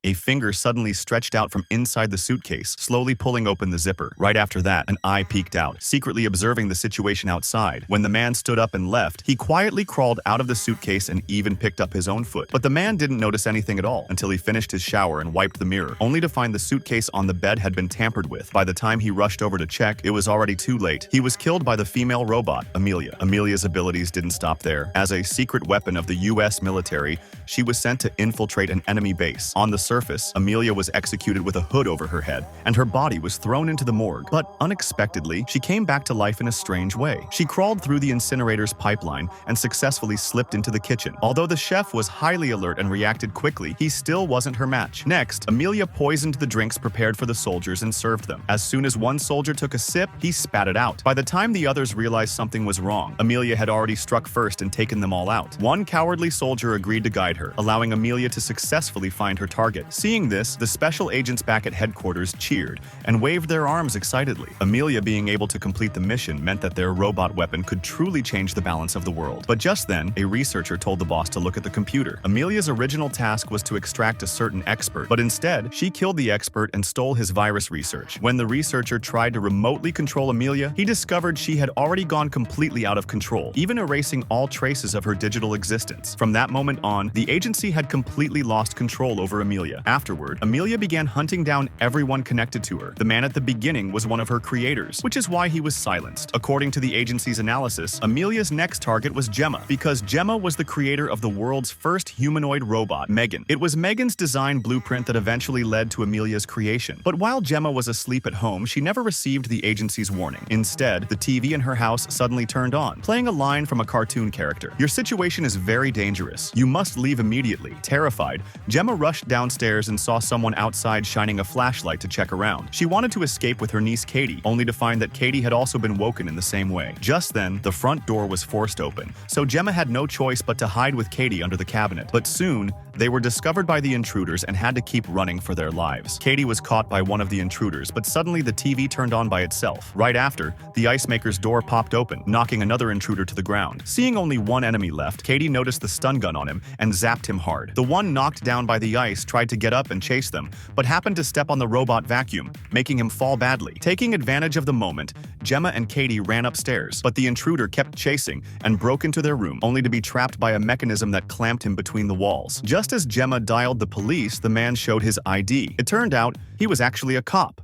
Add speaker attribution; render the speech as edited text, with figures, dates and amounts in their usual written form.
Speaker 1: A finger suddenly stretched out from inside the suitcase, slowly pulling open the zipper. Right after that, an eye peeked out, secretly observing the situation outside. When the man stood up and left, he quietly crawled out of the suitcase and even picked up his own foot. But the man didn't notice anything at all until he finished his shower and wiped the mirror, only to find the suitcase on the bed had been tampered with. By the time he rushed over to check, it was already too late. He was killed by the female robot, Amelia. Amelia's abilities didn't stop there. As a secret weapon of the US military, she was sent to infiltrate an enemy base. On the surface, Amelia was executed with a hood over her head, and her body was thrown into the morgue. But unexpectedly, she came back to life in a strange way. She crawled through the incinerator's pipeline and successfully slipped into the kitchen. Although the chef was highly alert and reacted quickly, he still wasn't her match. Next, Amelia poisoned the drinks prepared for the soldiers and served them. As soon as one soldier took a sip, he spat it out. By the time the others realized something was wrong, Amelia had already struck first and taken them all out. One cowardly soldier agreed to guide her, allowing Amelia to successfully find her target. Seeing this, the special agents back at headquarters cheered and waved their arms excitedly. Amelia being able to complete the mission meant that their robot weapon could truly change the balance of the world. But just then, a researcher told the boss to look at the computer. Amelia's original task was to extract a certain expert, but instead, she killed the expert and stole his virus research. When the researcher tried to remotely control Amelia, he discovered she had already gone completely out of control, even erasing all traces of her digital existence. From that moment on, the agency had completely lost control over Amelia. Afterward, Amelia began hunting down everyone connected to her. The man at the beginning was one of her creators, which is why he was silenced. According to the agency's analysis, Amelia's next target was Gemma, because Gemma was the creator of the world's first humanoid robot, Megan. It was Megan's design blueprint that eventually led to Amelia's creation. But while Gemma was asleep at home, she never received the agency's warning. Instead, the TV in her house suddenly turned on, playing a line from a cartoon character. "Your situation is very dangerous. You must leave immediately." Terrified, Gemma rushed downstairs and saw someone outside shining a flashlight to check around. She wanted to escape with her niece Katie, only to find that Katie had also been woken in the same way. Just then, the front door was forced open, so Gemma had no choice but to hide with Katie under the cabinet. But soon, they were discovered by the intruders and had to keep running for their lives. Katie was caught by one of the intruders, but suddenly the TV turned on by itself. Right after, the ice maker's door popped open, knocking another intruder to the ground. Seeing only one enemy left, Katie noticed the stun gun on him and zapped him hard. The one knocked down by the ice tried to get up and chase them, but happened to step on the robot vacuum, making him fall badly. Taking advantage of the moment, Gemma and Katie ran upstairs, but the intruder kept chasing and broke into their room, only to be trapped by a mechanism that clamped him between the walls. Just as Gemma dialed the police, the man showed his ID. It turned out he was actually a cop.